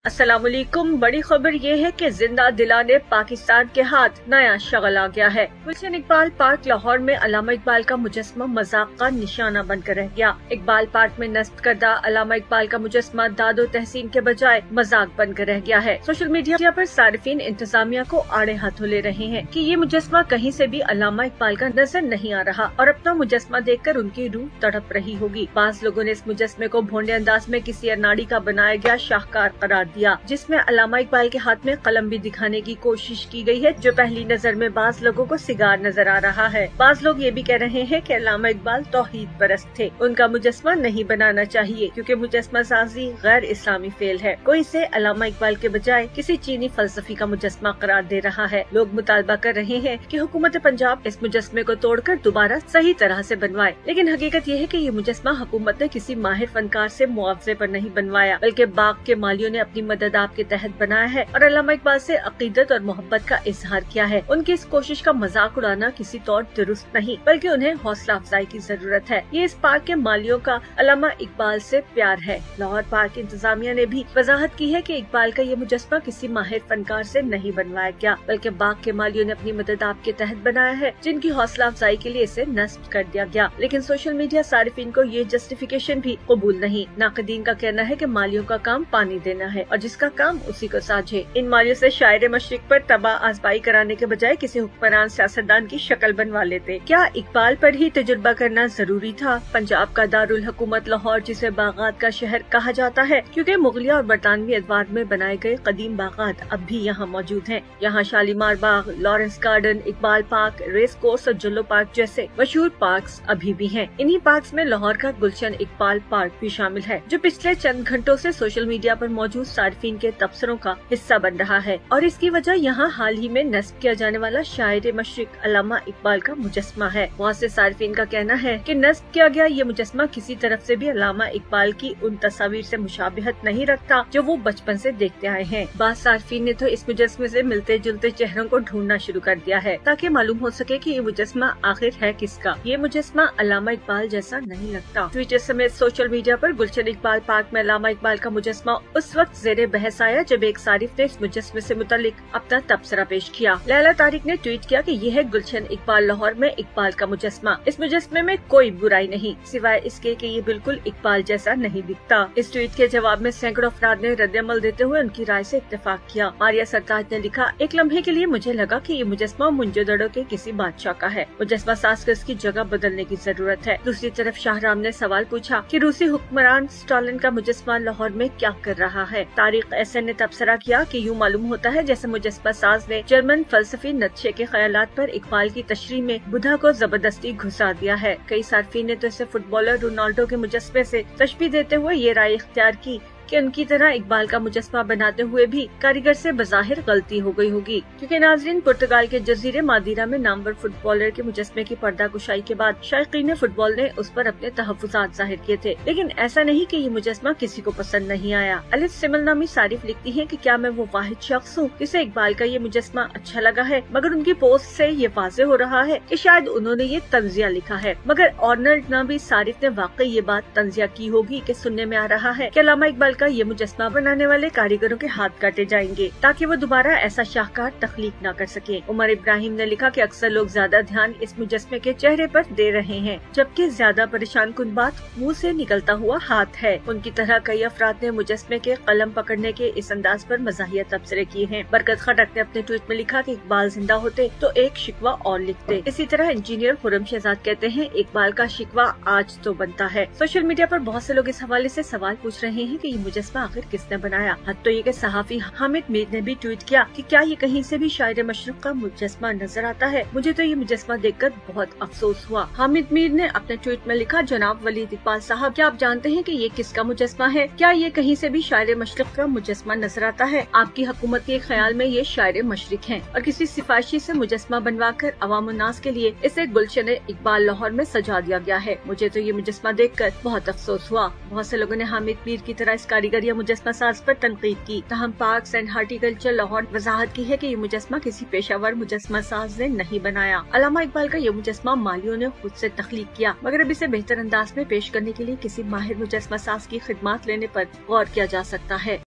अस्सलामुअलैकुम। बड़ी खबर ये है कि जिंदा दिलाने पाकिस्तान के हाथ नया शगल आ गया है। गुलशन इकबाल पार्क लाहौर में अल्लामा इकबाल का मुजस्मा मजाक का निशाना बनकर रह गया। इकबाल पार्क में नस्ब करदा अल्लामा इकबाल का मुजस्मा दादो तहसीन के बजाय मजाक बनकर रह गया है। सोशल मीडिया पर सारिफीन इंतजामिया को आड़े हाथों ले रहे हैं कि ये मुजस्मा कहीं से भी अल्लामा इकबाल का नजर नहीं आ रहा और अपना मुजस्मा देखकर उनकी रूह तड़प रही होगी। बास लोगों ने इस मुजस्मे को भोंडे अंदाज में किसी अनाड़ी का बनाया गया शाहकार करार दिया, जिसमें अल्लामा इकबाल के हाथ में कलम भी दिखाने की कोशिश की गई है, जो पहली नजर में बाज लोगों को सिगार नजर आ रहा है। बाज लोग ये भी कह रहे हैं कि अल्लामा इकबाल तौहीद परस्त थे, उनका मुजस्मा नहीं बनाना चाहिए क्योंकि मुजस्मा साजी गैर इस्लामी फेल है। कोई इसे अल्लामा इकबाल के बजाय किसी चीनी फलसफी का मुजस्मा करार दे रहा है। लोग मुतालबा कर रहे हैं कि हुकूमत पंजाब इस मुजस्मे को तोड़कर दोबारा सही तरह से बनवाए, लेकिन हकीकत ये है कि ये मुजस्मा हुकूमत ने किसी माहिर फनकार से मुआवजे पर नहीं बनवाया, बल्कि बाग के मालियों ने अपनी मदद के तहत बनाया है और अल्लामा इकबाल से अकीदत और मोहब्बत का इजहार किया है। उनकी इस कोशिश का मजाक उड़ाना किसी तौर दुरुस्त नहीं, बल्कि उन्हें हौसला अफजाई की जरूरत है। ये इस पार्क के मालियों का अल्लामा इकबाल से प्यार है। लाहौर पार्क इंतजामिया ने भी वजाहत की है कि इकबाल का ये मुजस्मा किसी माहिर फनकार से नहीं बनवाया गया, बल्कि बाग के मालियों ने अपनी मदद आपके तहत बनाया है, जिनकी हौसला अफजाई के लिए इसे नस्ब कर दिया गया। लेकिन सोशल मीडिया सारिफीन को ये जस्टिफिकेशन भी कबूल नहीं। नाकदीन का कहना है कि मालियों का काम पानी देना है और जिसका काम उसी को साझे। इन मालियों से शायर मशरिक पर तबाह आजमाई कराने के बजाय किसी हुक्मरान सियासतदान की शक्ल बनवा लेते। क्या इकबाल पर ही तजुर्बा करना जरूरी था? पंजाब का दारुल हुकूमत लाहौर, जिसे बागात का शहर कहा जाता है क्योंकि मुगलिया और बरतानवी अदवार में बनाए गए कदीम बागात अब भी यहाँ मौजूद हैं। यहाँ Shalimar Bagh, Lawrence garden, Iqbal park, race course और जुल्लो पार्क जैसे मशहूर पार्क्स अभी भी हैं। इन्हीं पार्क्स में लाहौर का गुलशन इकबाल पार्क भी शामिल है, जो पिछले चंद घंटों से सोशल मीडिया पर मौजूद सार्फिन के तबसरों का हिस्सा बन रहा है और इसकी वजह यहाँ हाल ही में नस्ब किया जाने वाला शायर मशरिक अल्लामा इकबाल का मुजस्मा है। बहुत से सार्फिन का कहना है कि नस्ब किया गया ये मुजस्मा किसी तरफ से भी अल्लामा इकबाल की उन तस्वीर से मुशाबिहत नहीं रखता जो वो बचपन से देखते आए हैं। बाद सार्फिन ने तो इस मुजस्मे से मिलते जुलते चेहरों को ढूंढना शुरू कर दिया है ताकि मालूम हो सके कि ये मुजस्मा आखिर है किसका। ये मुजस्मा अल्लामा इकबाल जैसा नहीं लगता। ट्विटर समेत सोशल मीडिया पर गुलशन इकबाल पार्क में अल्लामा इकबाल का मुजस्मा उस वक्त ज़ेरे बहस आया जब एक सारिफ ने इस मुजस्मे से मुतालिक अपना तबसरा पेश किया। लैला तारिक ने ट्वीट किया कि यह है गुलशन इकबाल लाहौर में इकबाल का मुजस्मा। इस मुजस्मे में कोई बुराई नहीं सिवाय इसके कि ये बिल्कुल इकबाल जैसा नहीं दिखता। इस ट्वीट के जवाब में सैकड़ों अफराद ने रद्द-ए-अमल देते हुए उनकी राय से इत्तेफाक किया। मारिया सरताज ने लिखा, एक लम्हे के लिए मुझे लगा कि ये मुजस्मा मुंजोदड़ों के किसी बादशाह का है। मुजस्मा साज कर इसकी जगह बदलने की जरूरत है। दूसरी तरफ शाहराम ने सवाल पूछा कि रूसी हुक्मरान स्टालिन का मुजस्मा लाहौर में क्या कर रहा है। तारिक एहसन ने तबसरा किया कि यूँ मालूम होता है जैसे मुजस्मा साज ने जर्मन फलसफी नक्शे के ख्यालात पर इकबाल की तशरीह में बुधा को जबरदस्ती घुसा दिया है। कई सार्फिन ने तो इसे फुटबॉलर रोनाल्डो के मुजस्मे से तशबीह देते हुए ये राय इख्तियार की कि उनकी तरह इकबाल का मुजस्मा बनाते हुए भी कारीगर से बज़ाहिर गलती हो गई होगी, क्योंकि नाजरीन पुर्तगाल के जजीरे मादीरा में नामवर फुटबॉलर के मुजस्मे की पर्दा कुशाई के बाद शायकीन फुटबॉल ने उस पर अपने तहफ्फुज़ात जाहिर किए थे, लेकिन ऐसा नहीं कि ये मुजस्मा किसी को पसंद नहीं आया। अलिफ सिमल नामी सारिफ लिखती है कि क्या मैं वो वाहिद शख्स हूँ जिसे इकबाल का ये मुजस्मा अच्छा लगा है, मगर उनकी पोस्ट से ये वाज़े हो रहा है कि शायद उन्होंने ये तंजिया लिखा है, मगर ऑर्नल्ड नामी सारिफ ने वाकई ये बात तंजिया की होगी कि सुनने में आ रहा है कि अल्लामा इकबाल का ये मुजस्मा बनाने वाले कारीगरों के हाथ काटे जाएंगे ताकि वो दोबारा ऐसा शाहकार तख्लीक न कर सके। उमर इब्राहिम ने लिखा कि अक्सर लोग ज्यादा ध्यान इस मुजस्मे के चेहरे पर दे रहे हैं, जबकि ज्यादा परेशान कुन बात मुंह से निकलता हुआ हाथ है। उनकी तरह कई अफराद ने मुजस्मे के कलम पकड़ने के इस अंदाज पर मज़ाहिया तबसरे किए हैं। बरकत खटक ने अपने ट्वीट में लिखा कि इकबाल जिंदा होते तो एक शिकवा और लिखते। इसी तरह इंजीनियर खुरम शहजाद कहते हैं, इकबाल का शिकवा आज तो बनता है। सोशल मीडिया पर बहुत से लोग इस हवाले से सवाल पूछ रहे हैं कि ये मुजस्मा आखिर किसने बनाया। हद तो ये कि सहाफी हामिद मीर ने भी ट्वीट किया कि क्या ये कहीं से भी शायर मशरक का मुजस्मा नजर आता है। मुझे तो ये मुजस्मा देखकर बहुत अफसोस हुआ। हामिद मीर ने अपने ट्वीट में लिखा, जनाब वलीद इकबाल साहब, क्या आप जानते हैं कि ये किसका मुजस्मा है? क्या ये कहीं से भी शायर मशरक का मुजस्मा नजर आता है? आपकी हुकूमत के ख्याल में ये शायर मशरक हैं और किसी सिफारिशी से मुजस्मा बनवा कर अवाम उन्नास के लिए इसे गुलशन इकबाल लाहौर में सजा दिया गया है। मुझे तो ये मुजस्मा देखकर बहुत अफसोस हुआ। बहुत से लोगों ने हामिद मीर की तरह इस कारीगर या मुजस्मा साज पर तनकीद की। तहम पार्क्स एंड हार्टिकल्चर लाहौर वजाहत की है कि ये मुजस्मा किसी पेशावर मुजस्मा साज ने नहीं बनाया। अल्लामा इकबाल का ये मुजस्मा मालियों ने खुद से तख्लीक किया, मगर अब इसे बेहतर अंदाज में पेश करने के लिए किसी माहिर मुजस्मा साज की खिदमत लेने पर गौर किया जा सकता है।